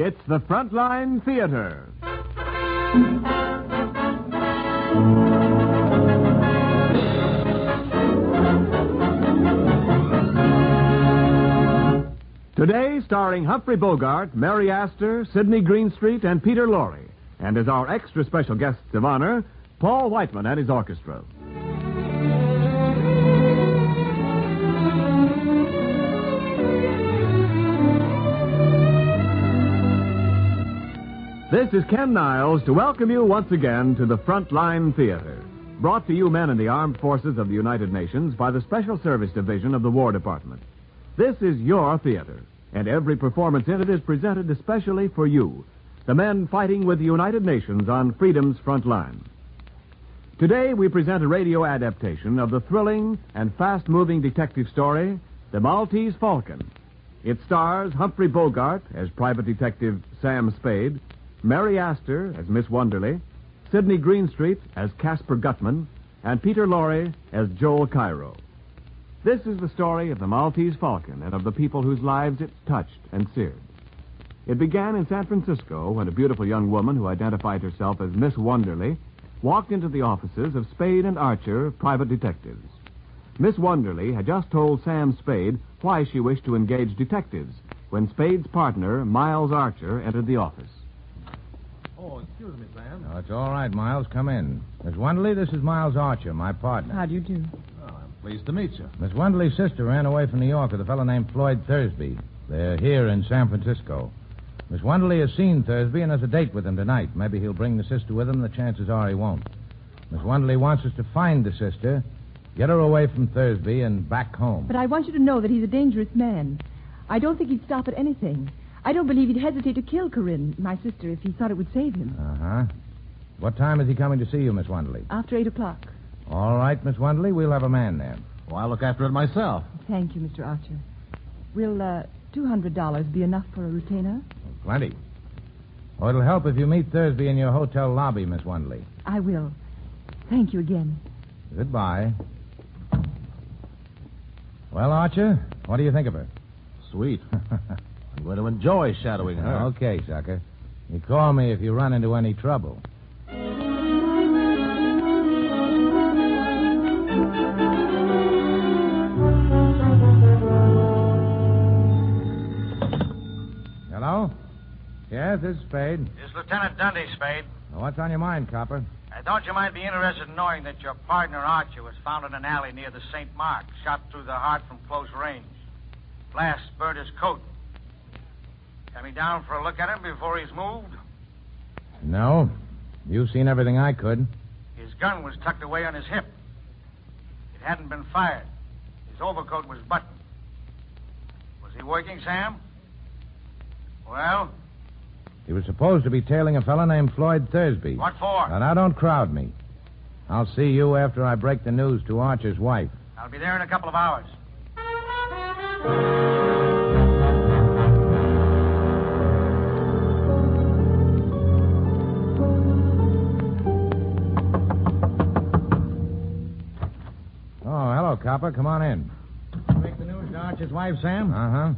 It's the Frontline Theater. Today, starring Humphrey Bogart, Mary Astor, Sidney Greenstreet, and Peter Lorre. And as our extra special guests of honor, Paul Whiteman and his orchestra. This is Ken Niles to welcome you once again to the Frontline Theater. Brought to you men in the armed forces of the United Nations by the Special Service Division of the War Department. This is your theater, and every performance in it is presented especially for you, the men fighting with the United Nations on freedom's front line. Today we present a radio adaptation of the thrilling and fast-moving detective story, The Maltese Falcon. It stars Humphrey Bogart as Private Detective Sam Spade, Mary Astor as Miss Wonderly, Sidney Greenstreet as Casper Gutman, and Peter Lorre as Joel Cairo. This is the story of the Maltese Falcon and of the people whose lives it touched and seared. It began in San Francisco when a beautiful young woman who identified herself as Miss Wonderly walked into the offices of Spade and Archer, private detectives. Miss Wonderly had just told Sam Spade why she wished to engage detectives when Spade's partner, Miles Archer, entered the office. Oh, excuse me, Sam. Oh, it's all right, Miles. Come in. Miss Wonderly, this is Miles Archer, my partner. How do you do? Oh, I'm pleased to meet you. Miss Wonderly's sister ran away from New York with a fellow named Floyd Thursby. They're here in San Francisco. Miss Wonderly has seen Thursby and has a date with him tonight. Maybe he'll bring the sister with him. The chances are he won't. Miss Wonderly wants us to find the sister, get her away from Thursby, and back home. But I want you to know that he's a dangerous man. I don't think he'd stop at anything. I don't believe he'd hesitate to kill Corinne, my sister, if he thought it would save him. Uh-huh. What time is he coming to see you, Miss Wonderly? After 8 o'clock. All right, Miss Wonderly, we'll have a man there. Well, I'll look after it myself. Thank you, Mr. Archer. Will $200 be enough for a retainer? Plenty. Oh, it'll help if you meet Thursby in your hotel lobby, Miss Wonderly. I will. Thank you again. Goodbye. Well, Archer, what do you think of her? Sweet. I'm going to enjoy shadowing her. Okay, sucker. You call me if you run into any trouble. Hello? Yes, this is Spade. This is Lieutenant Dundee, Spade. Now, what's on your mind, Copper? Don't you mind be interested in knowing that your partner, Archer, was found in an alley near the St. Mark, shot through the heart from close range. Blast burned his coat. Coming down for a look at him before he's moved? No. You've seen everything I could. His gun was tucked away on his hip. It hadn't been fired. His overcoat was buttoned. Was he working, Sam? Well? He was supposed to be tailing a fellow named Floyd Thursby. What for? Now, don't crowd me. I'll see you after I break the news to Archer's wife. I'll be there in a couple of hours. Oh, hello, Copper. Come on in. Break the news to Archer's wife, Sam? Uh-huh.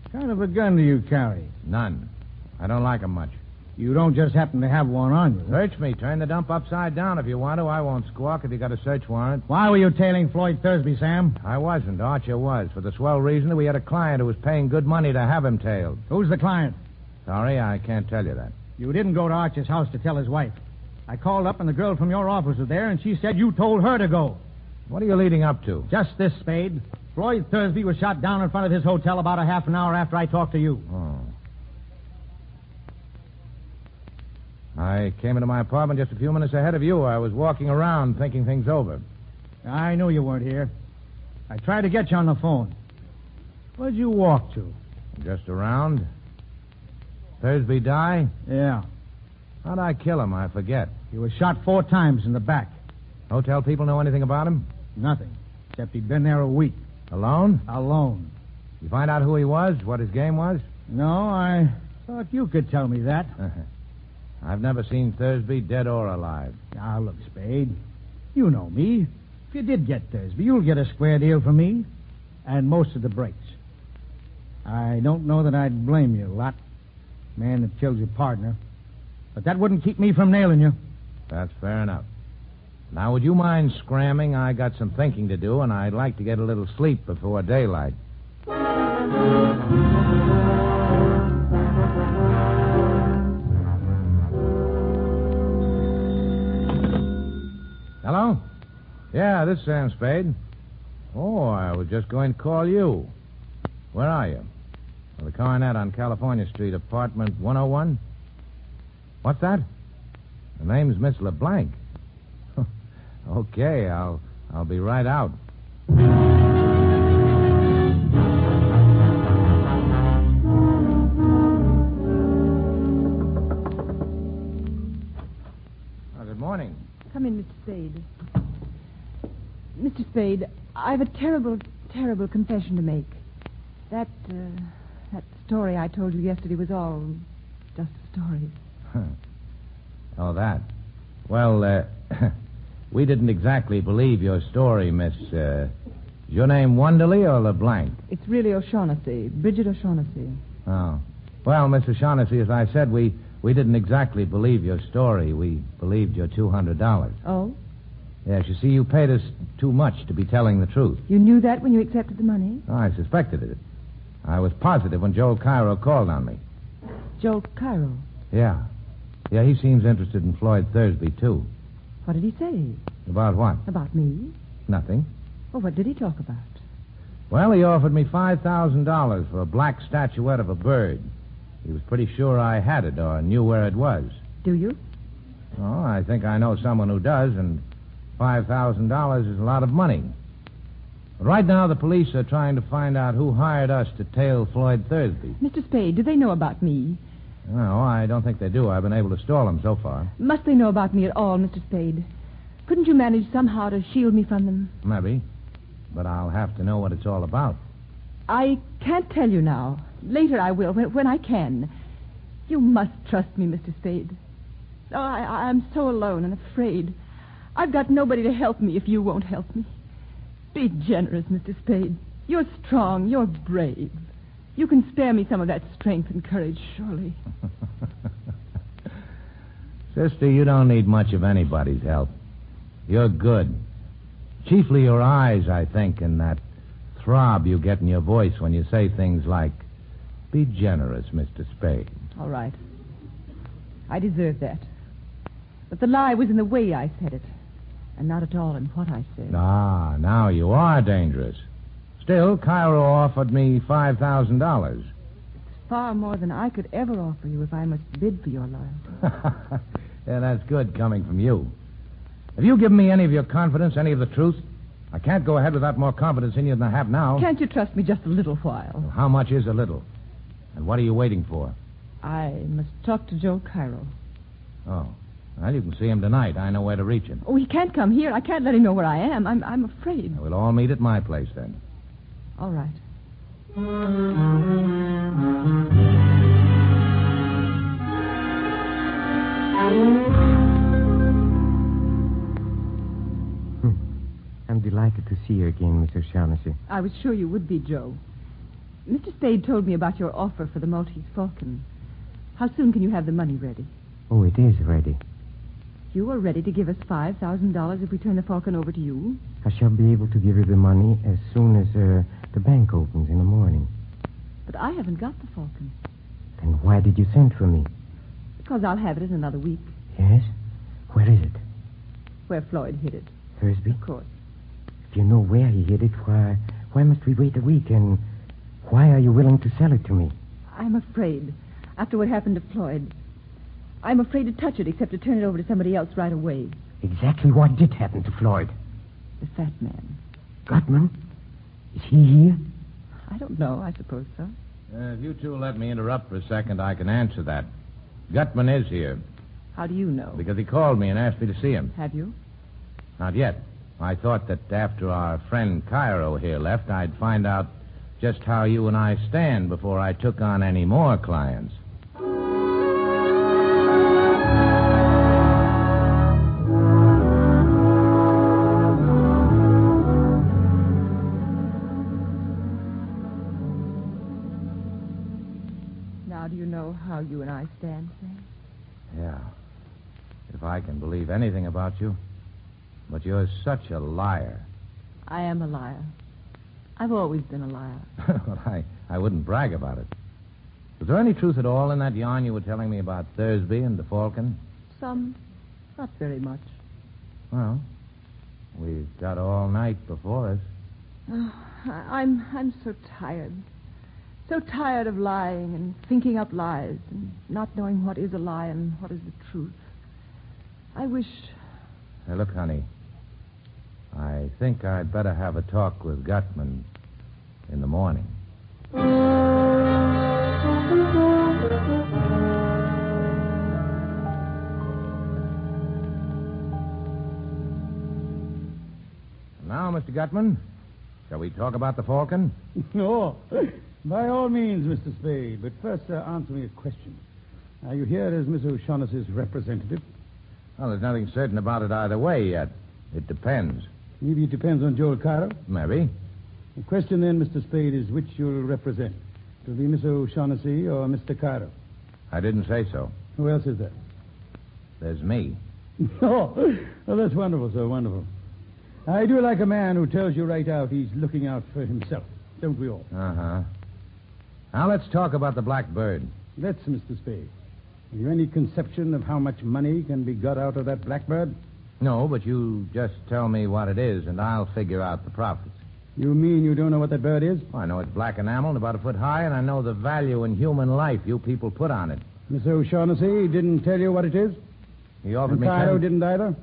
What kind of a gun do you carry? None. I don't like 'em much. You don't just happen to have one on you. Search me. Turn the dump upside down if you want to. I won't squawk if you got a search warrant. Why were you tailing Floyd Thursby, Sam? I wasn't. Archer was. For the swell reason that we had a client who was paying good money to have him tailed. Who's the client? Sorry, I can't tell you that. You didn't go to Archer's house to tell his wife. I called up and the girl from your office was there, and she said you told her to go. What are you leading up to? Just this, Spade. Floyd Thursby was shot down in front of his hotel about a half an hour after I talked to you. Oh. I came into my apartment just a few minutes ahead of you. I was walking around thinking things over. I knew you weren't here. I tried to get you on the phone. Where'd you walk to? Just around. Thursby die? Yeah. How'd I kill him? I forget. He was shot 4 times in the back. Hotel people know anything about him? Nothing. Except he'd been there a week. Alone? Alone. You find out who he was? What his game was? No, I thought you could tell me that. I've never seen Thursby dead or alive. Now, look, Spade. You know me. If you did get Thursby, you'll get a square deal from me. And most of the breaks. I don't know that I'd blame you a lot. Man that killed your partner. But that wouldn't keep me from nailing you. That's fair enough. Now, would you mind scramming? I got some thinking to do, and I'd like to get a little sleep before daylight. Hello? Yeah, this is Sam Spade. Oh, I was just going to call you. Where are you? Well, the Coronet on California Street, apartment 101? What's that? The name's Miss LeBlanc. Okay, I'll be right out. Good morning. Come in, Mr. Spade. Mr. Spade, I've a terrible, terrible confession to make. That story I told you yesterday was all just a story. Oh, that. Well, we didn't exactly believe your story, Miss, is your name Wonderly or LeBlanc? It's really O'Shaughnessy, Bridget O'Shaughnessy. Oh. Well, Miss O'Shaughnessy, as I said, we didn't exactly believe your story. We believed your $200. Oh? Yes, you see, you paid us too much to be telling the truth. You knew that when you accepted the money? Oh, I suspected it. I was positive when Joel Cairo called on me. Joel Cairo? Yeah. Yeah, he seems interested in Floyd Thursby, too. What did he say? About what? About me? Nothing. Well, what did he talk about? Well, he offered me $5,000 for a black statuette of a bird. He was pretty sure I had it or knew where it was. Do you? Oh, I think I know someone who does, and $5,000 is a lot of money. But right now, the police are trying to find out who hired us to tail Floyd Thursby. Mr. Spade, do they know about me? No, I don't think they do. I've been able to stall them so far. Must they know about me at all, Mr. Spade? Couldn't you manage somehow to shield me from them? Maybe. But I'll have to know what it's all about. I can't tell you now. Later I will, when I can. You must trust me, Mr. Spade. Oh, I'm so alone and afraid. I've got nobody to help me if you won't help me. Be generous, Mr. Spade. You're strong. You're brave. You can spare me some of that strength and courage, surely. Sister, you don't need much of anybody's help. You're good. Chiefly your eyes, I think, and that throb you get in your voice when you say things like, be generous, Mr. Spade. All right. I deserve that. But the lie was in the way I said it, and not at all in what I said. Ah, now you are dangerous. Still, Cairo offered me $5,000. It's far more than I could ever offer you if I must bid for your life. Yeah, that's good coming from you. Have you given me any of your confidence, any of the truth? I can't go ahead without more confidence in you than I have now. Can't you trust me just a little while? Well, how much is a little? And what are you waiting for? I must talk to Joe Cairo. Oh. Well, you can see him tonight. I know where to reach him. Oh, he can't come here. I can't let him know where I am. I'm afraid. We'll all meet at my place then. All right. I'm delighted to see you again, Mr. O'Shaughnessy. I was sure you would be, Joe. Mr. Spade told me about your offer for the Maltese Falcon. How soon can you have the money ready? Oh, it is ready. You are ready to give us $5,000 if we turn the Falcon over to you? I shall be able to give you the money as soon as the bank opens in the morning. But I haven't got the Falcon. Then why did you send for me? Because I'll have it in another week. Yes? Where is it? Where Floyd hid it. Thursby? Of course. If you know where he hid it, why must we wait a week? And why are you willing to sell it to me? I'm afraid. After what happened to Floyd, I'm afraid to touch it except to turn it over to somebody else right away. Exactly what did happen to Floyd? The fat man. Gutman? Is he here? I don't know. I suppose so. If you two let me interrupt for a second, I can answer that. Gutman is here. How do you know? Because he called me and asked me to see him. Have you? Not yet. I thought that after our friend Cairo here left, I'd find out just how you and I stand before I took on any more clients. Now do you know how you and I stand, Sam. Yeah. If I can believe anything about you. But you're such a liar. I am a liar. I've always been a liar. Well, I wouldn't brag about it. Was there any truth at all in that yarn you were telling me about Thursby and the Falcon? Some. Not very much. Well, we've got all night before us. Oh, I'm so tired. So tired of lying and thinking up lies and not knowing what is a lie and what is the truth. I wish... Hey, look, honey. I think I'd better have a talk with Gutman in the morning. Now, Mr. Gutman, shall we talk about the Falcon? No. By all means, Mr. Spade. But first, answer me a question. Are you here as Miss O'Shaughnessy's representative? Well, there's nothing certain about it either way yet. It depends. Maybe it depends on Joel Cairo. Maybe. The question then, Mr. Spade, is which you'll represent. It'll be Miss O'Shaughnessy or Mr. Cairo. I didn't say so. Who else is there? There's me. Oh, well, that's wonderful, sir, wonderful. I do like a man who tells you right out he's looking out for himself. Don't we all? Uh-huh. Now let's talk about the Blackbird. Let's, Mr. Spade. Have you any conception of how much money can be got out of that blackbird? No, but you just tell me what it is, and I'll figure out the profits. You mean you don't know what that bird is? I know it's black enamel and about a foot high, and I know the value in human life you people put on it. Miss O'Shaughnessy didn't tell you what it is? He offered And me Cairo didn't either?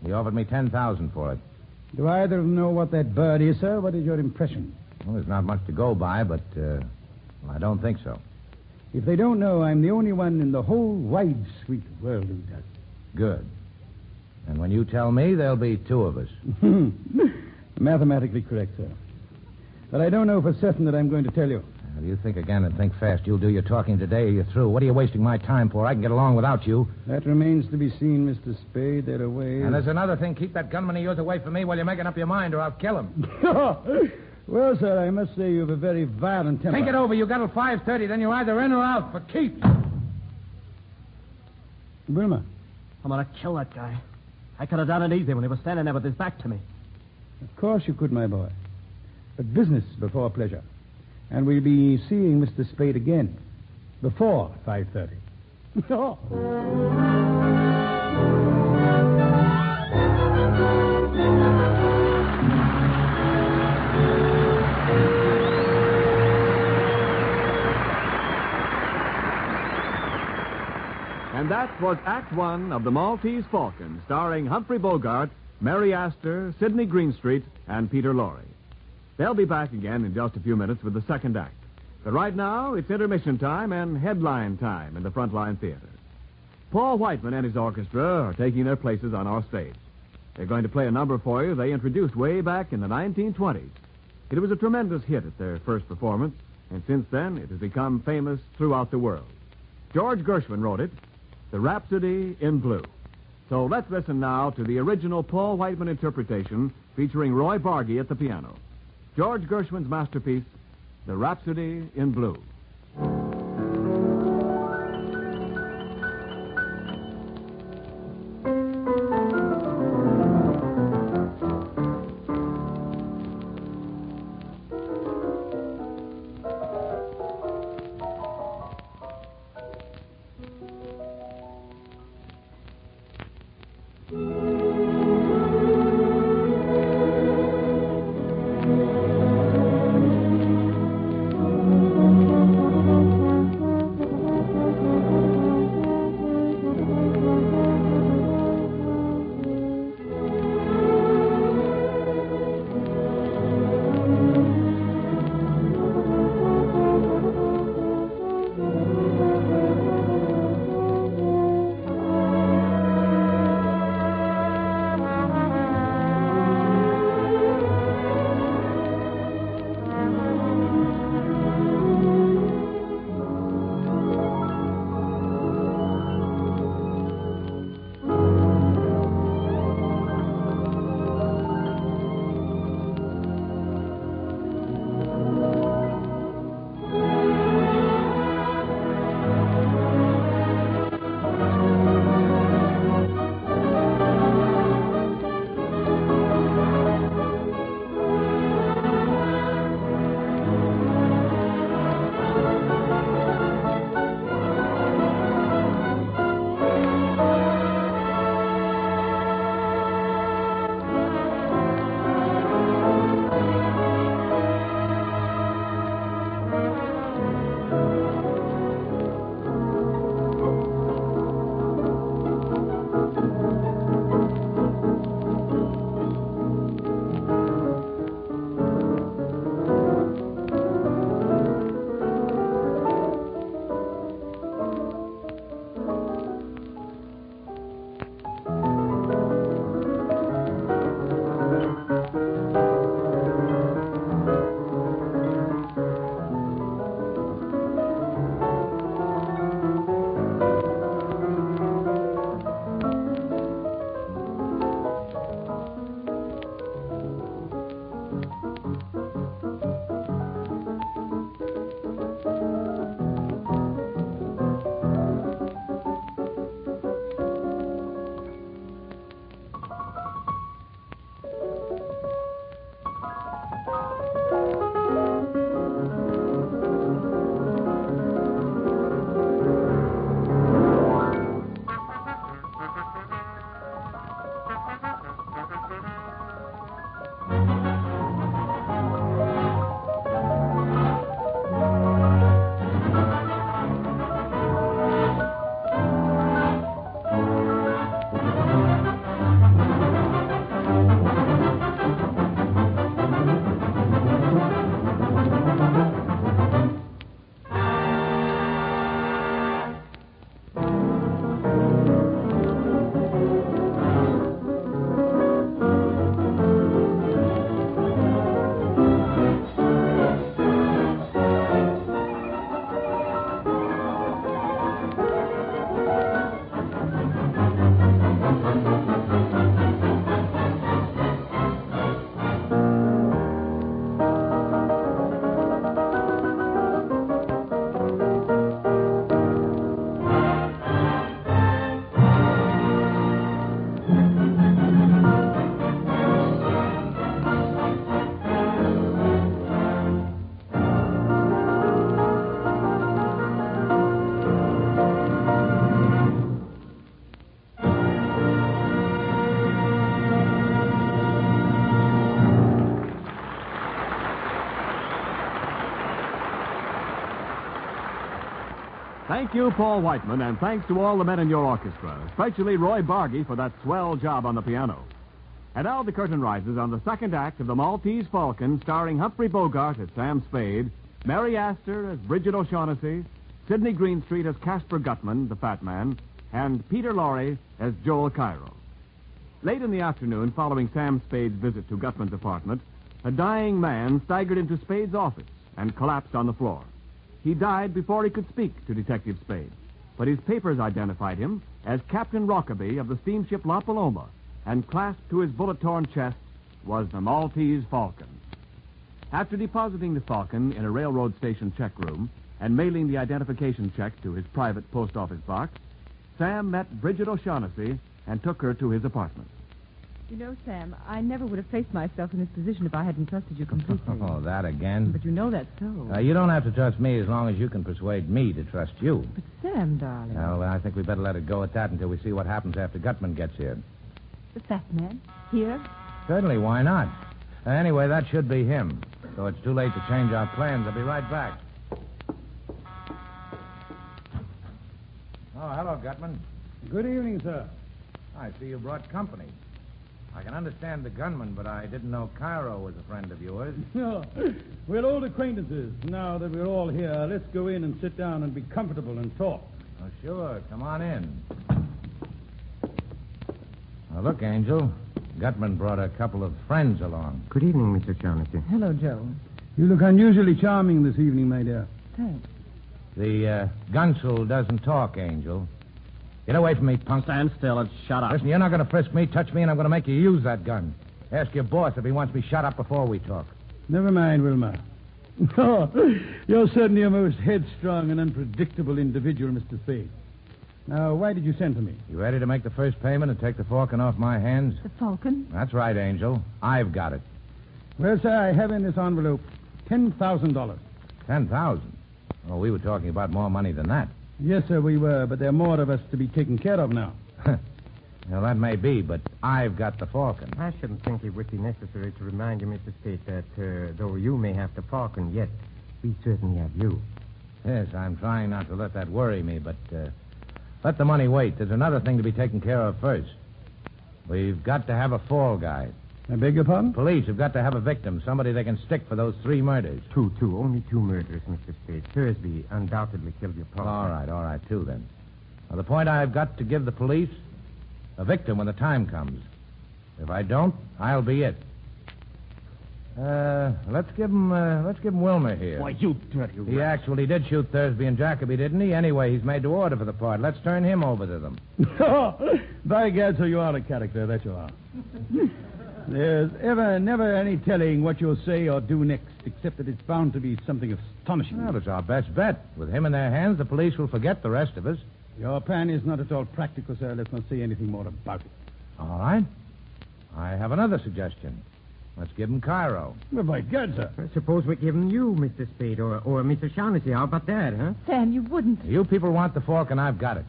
He offered me $10,000 for it. Do either of them know what that bird is, sir? What is your impression? Well, there's not much to go by, but I don't think so. If they don't know, I'm the only one in the whole wide, sweet world who does. Good. And when you tell me, there'll be two of us. Mathematically correct, sir. But I don't know for certain that I'm going to tell you. If you think again and think fast, you'll do your talking today or you're through. What are you wasting my time for? I can get along without you. That remains to be seen, Mr. Spade. There are ways... And there's another thing. Keep that gunman of yours away from me while you're making up your mind, or I'll kill him. Well, sir, I must say you have a very violent temper. Think it over. You got till 5:30, then you're either in or out for keeps. Wilma. I'm going to kill that guy. I could have done it easy when he was standing there with his back to me. Of course you could, my boy. But business before pleasure. And we'll be seeing Mr. Spade again before 5:30. And that was Act One of The Maltese Falcon, starring Humphrey Bogart, Mary Astor, Sidney Greenstreet, and Peter Lorre. They'll be back again in just a few minutes with the second act. But right now, it's intermission time and headline time in the Frontline Theater. Paul Whiteman and his orchestra are taking their places on our stage. They're going to play a number for you they introduced way back in the 1920s. It was a tremendous hit at their first performance, and since then it has become famous throughout the world. George Gershwin wrote it, The Rhapsody in Blue. So let's listen now to the original Paul Whiteman interpretation featuring Roy Bargy at the piano. George Gershwin's masterpiece, The Rhapsody in Blue. Thank you, Paul Whiteman, and thanks to all the men in your orchestra, especially Roy Bargy for that swell job on the piano. And now the curtain rises on the second act of The Maltese Falcon, starring Humphrey Bogart as Sam Spade, Mary Astor as Bridget O'Shaughnessy, Sidney Greenstreet as Casper Gutman, the fat man, and Peter Lorre as Joel Cairo. Late in the afternoon, following Sam Spade's visit to Gutman's apartment, a dying man staggered into Spade's office and collapsed on the floor. He died before he could speak to Detective Spade, but his papers identified him as Captain Rockaby of the steamship La Paloma, and clasped to his bullet-torn chest was the Maltese Falcon. After depositing the Falcon in a railroad station check room and mailing the identification check to his private post office box, Sam met Bridget O'Shaughnessy and took her to his apartment. You know, Sam, I never would have placed myself in this position if I hadn't trusted you completely. Oh, that again? But you know that's so. You don't have to trust me as long as you can persuade me to trust you. But Sam, darling. Well, I think we better let it go at that until we see what happens after Gutman gets here. The fat man? Here? Certainly, why not? Anyway, that should be him. So it's too late to change our plans. I'll be right back. Oh, hello, Gutman. Good evening, sir. I see you brought company. I can understand the gunman, but I didn't know Cairo was a friend of yours. No, we're old acquaintances. Now that we're all here, let's go in and sit down and be comfortable and talk. Oh, sure. Come on in. Now, look, Angel. Gutman brought a couple of friends along. Good evening, Mr. Shaughnessy. Hello, Joe. You look unusually charming this evening, my dear. Thanks. The Gunsul doesn't talk, Angel. Get away from me, punk. Stand still and shut up. Listen, you're not going to frisk me, touch me, and I'm going to make you use that gun. Ask your boss if he wants me shut up before we talk. Never mind, Wilma. Oh, you're certainly a most headstrong and unpredictable individual, Mr. Spade. Now, why did you send for me? You ready to make the first payment and take the Falcon off my hands? The Falcon? That's right, Angel. I've got it. Well, sir, I have in this envelope $10,000. 10,000? Oh, we were talking about more money than that. Yes, sir, we were, but there are more of us to be taken care of now. Well, that may be, but I've got the Falcon. I shouldn't think it would be necessary to remind you, Mr. Spade, that though you may have the Falcon yet, we certainly have you. Yes, I'm trying not to let that worry me, but let the money wait. There's another thing to be taken care of first. We've got to have a fall guy. I beg your pardon? Police have got to have a victim, somebody they can stick for those 3 murders. Two. Only 2 murders, Mr. Spade. Thursby undoubtedly killed your partner. All right, 2 then. Now, the point I've got to give the police, a victim when the time comes. If I don't, I'll be it. Let's give him Wilmer here. Why, you dirty He actually did shoot Thursby and Jacoby, didn't he? Anyway, he's made to order for the part. Let's turn him over to them. By gad, so you are a character, that you are. There's never any telling what you'll say or do next, except that it's bound to be something astonishing. Well, it's our best bet. With him in their hands, the police will forget the rest of us. Your plan is not at all practical, sir. Let's not say anything more about it. All right. I have another suggestion. Let's give him Cairo. Well, by God, sir. Suppose we give him you, Mr. Spade, or Mr. Shaughnessy. How about that, huh? Sam, you wouldn't. You people want the Falcon, I've got it.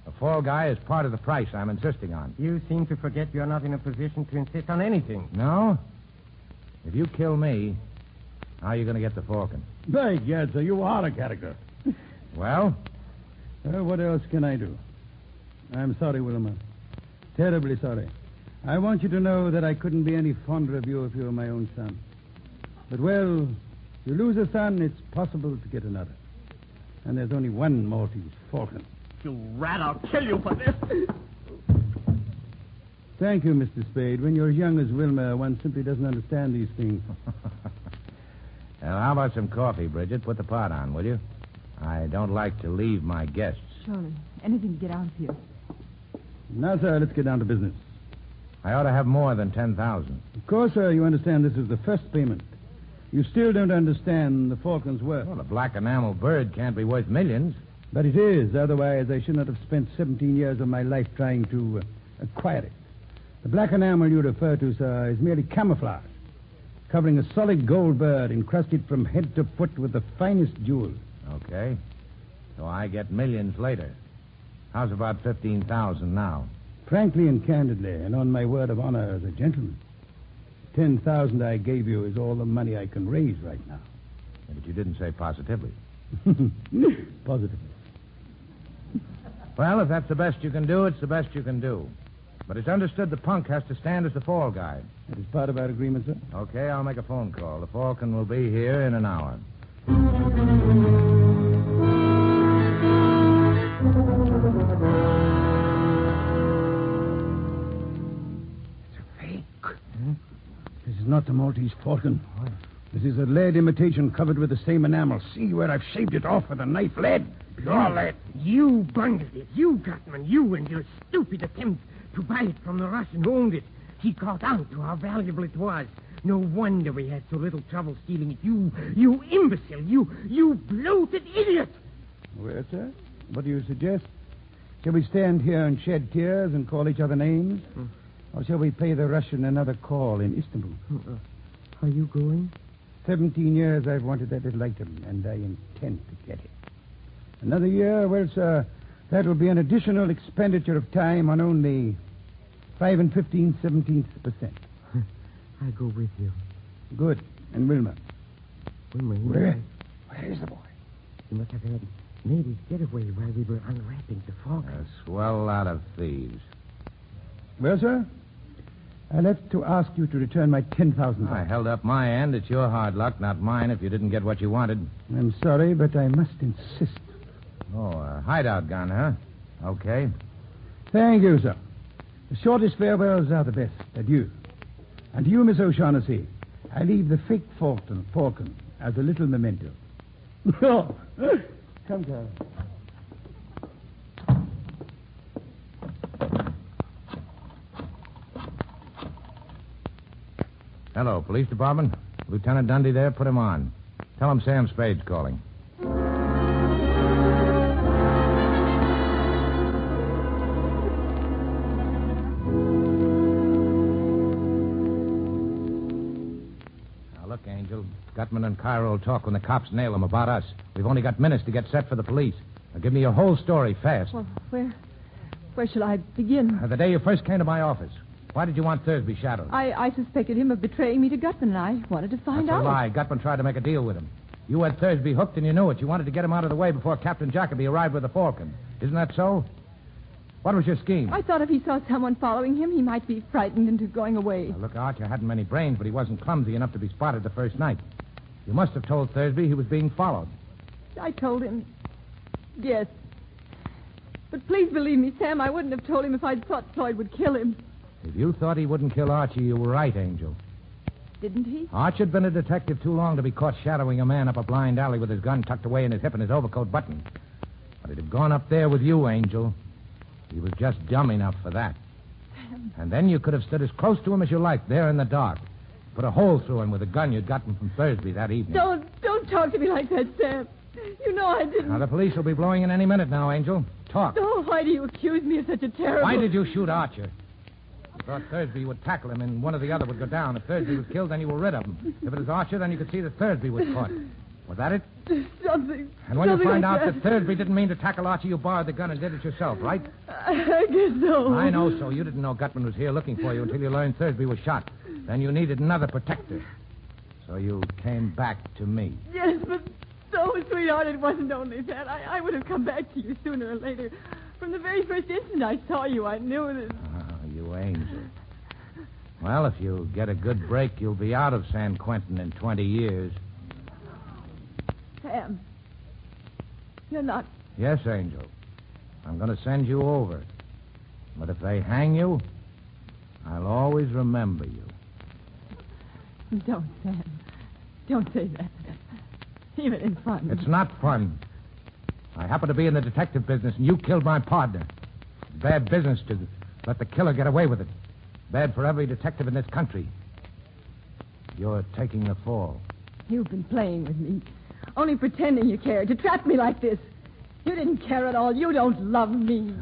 The fall guy is part of the price I'm insisting on. You seem to forget you're not in a position to insist on anything. No? If you kill me, how are you going to get the Falcon? By God, sir, you are a character. Well? What else can I do? I'm sorry, Wilma. Terribly sorry. I want you to know that I couldn't be any fonder of you if you were my own son. But, well, you lose a son, it's possible to get another. And there's only one Maltese Falcon. You rat, I'll kill you for this. Thank you, Mr. Spade. When you're as young as Wilma, one simply doesn't understand these things. Well, how about some coffee, Bridget? Put the pot on, will you? I don't like to leave my guests. Surely. Anything to get out of here. Now, sir, let's get down to business. I ought to have more than 10,000. Of course, sir, you understand this is the first payment. You still don't understand the Falcon's worth. Well, a black enamel bird can't be worth millions. But it is. Otherwise, I should not have spent 17 years of my life trying to acquire it. The black enamel you refer to, sir, is merely camouflage, covering a solid gold bird encrusted from head to foot with the finest jewels. Okay. So I get millions later. How's about 15,000 now? Frankly and candidly, and on my word of honor as a gentleman, 10,000 I gave you is all the money I can raise right now. But you didn't say positively. Positively. Well, if that's the best you can do, it's the best you can do. But it's understood the punk has to stand as the fall guy. That is part of our agreement, sir. Okay, I'll make a phone call. The Falcon will be here in an hour. It's a fake. This is not the Maltese Falcon. What? This is a lead imitation covered with the same enamel. See where I've shaved it off with a knife. Lead. Pure lead. You bungled it. You, Gutman. You and your stupid attempt to buy it from the Russian who owned it. He caught on to how valuable it was. No wonder we had so little trouble stealing it. You imbecile. You bloated idiot. Well, sir, what do you suggest? Shall we stand here and shed tears and call each other names? Or shall we pay the Russian another call in Istanbul? Are you going? 17 years I've wanted that little item, and I intend to get it. Another year, well, sir, that will be an additional expenditure of time on only 5 15/17%. I go with you. Good. And Wilma? Wilma, Where is the boy? He must have had made his getaway while we were unwrapping the Falcon. A swell lot of thieves. Well, sir, I'll have to ask you to return my $10,000. I held up my end. It's your hard luck, not mine, if you didn't get what you wanted. I'm sorry, but I must insist. Oh, a hideout gun, huh? Okay. Thank you, sir. The shortest farewells are the best. Adieu. And to you, Miss O'Shaughnessy, I leave the fake Falcon as a little memento. Come, Carl. Hello, police department. Lieutenant Dundee there. Put him on. Tell him Sam Spade's calling. Now, look, Angel. Gutman and Cairo will talk when the cops nail them about us. We've only got minutes to get set for the police. Now, give me your whole story fast. Well, where shall I begin? The day you first came to my office. Why did you want Thursby shadowed? I suspected him of betraying me to Gutman, and I wanted to find out. That's a lie. Gutman tried to make a deal with him. You had Thursby hooked, and you knew it. You wanted to get him out of the way before Captain Jacoby arrived with the Falcon. Isn't that so? What was your scheme? I thought if he saw someone following him, he might be frightened into going away. Now, look, Archer hadn't many brains, but he wasn't clumsy enough to be spotted the first night. You must have told Thursby he was being followed. I told him, yes. But please believe me, Sam, I wouldn't have told him if I'd thought Floyd would kill him. If you thought he wouldn't kill Archie, you were right, Angel. Didn't he? Archie'd been a detective too long to be caught shadowing a man up a blind alley with his gun tucked away in his hip and his overcoat buttoned. But he'd have gone up there with you, Angel. He was just dumb enough for that. Sam. And then you could have stood as close to him as you liked, there in the dark. Put a hole through him with a gun you'd gotten from Thursby that evening. Don't talk to me like that, Sam. You know I didn't. Now, the police will be blowing in any minute now, Angel. Talk. Oh, why do you accuse me of such a terrible... Why did you shoot Archer? You thought Thursby would tackle him and one or the other would go down. If Thursby was killed, then you were rid of him. If it was Archer, then you could see that Thursby was caught. Was that it? Something. And when you something find like out that Thursby didn't mean to tackle Archer, you borrowed the gun and did it yourself, right? I guess so. I know so. You didn't know Gutman was here looking for you until you learned Thursby was shot. Then you needed another protector. So you came back to me. Yes, but no, sweetheart, it wasn't only that. I would have come back to you sooner or later. From the very first instant I saw you, I knew that... Oh, you angel. Well, if you get a good break, you'll be out of San Quentin in 20 years. Sam, you're not... Yes, Angel. I'm going to send you over. But if they hang you, I'll always remember you. Don't, Sam. Don't say that. Even in fun. It's not fun. I happen to be in the detective business, and you killed my partner. It's bad business to let the killer get away with it. Bad for every detective in this country. You're taking the fall. You've been playing with me. Only pretending you cared. To trap me like this. You didn't care at all. You don't love me.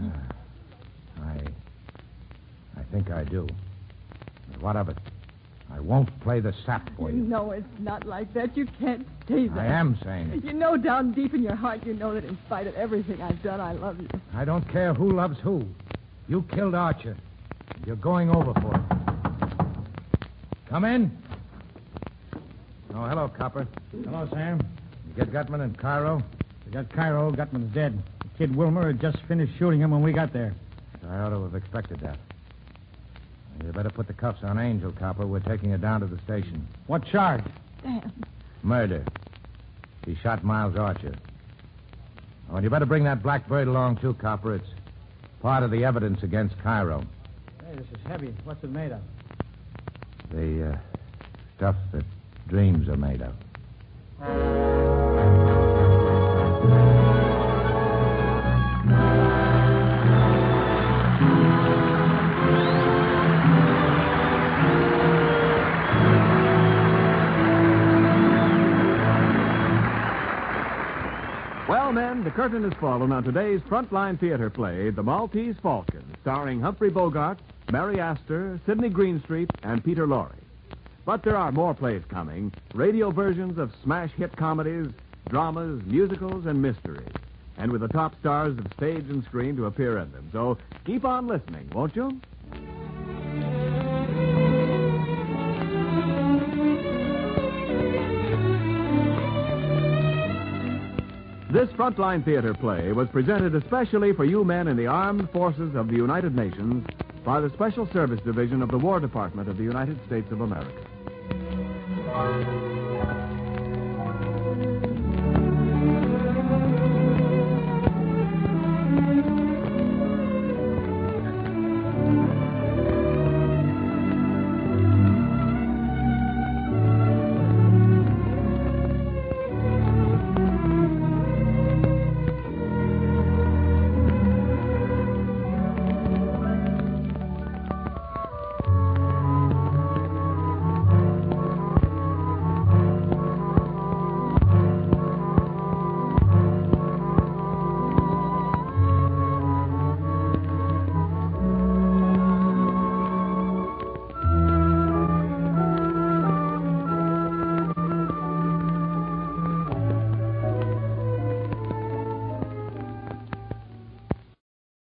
I think I do. But what of it? I won't play the sap for you. No, it's not like that. You can't say that. I am saying it. You know down deep in your heart, you know that in spite of everything I've done, I love you. I don't care who loves who. You killed Archer. You're going over for it. Come in. Oh, hello, Copper. Hello, Sam. You get Gutman and Cairo? We got Cairo. Gutman's dead. Kid Wilmer had just finished shooting him when we got there. I ought to have expected that. You better put the cuffs on Angel, Copper. We're taking her down to the station. What charge? Dan. Murder. She shot Miles Archer. Oh, and you better bring that Blackbird along, too, Copper. It's part of the evidence against Cairo. Hey, this is heavy. What's it made of? The stuff that dreams are made of. Well, men, the curtain has fallen on today's Frontline Theater play, The Maltese Falcon, starring Humphrey Bogart, Mary Astor, Sidney Greenstreet, and Peter Lorre. But there are more plays coming, radio versions of smash hit comedies, dramas, musicals, and mysteries, and with the top stars of stage and screen to appear in them. So keep on listening, won't you? This Frontline Theater play was presented especially for you men in the armed forces of the United Nations by the Special Service Division of the War Department of the United States of America.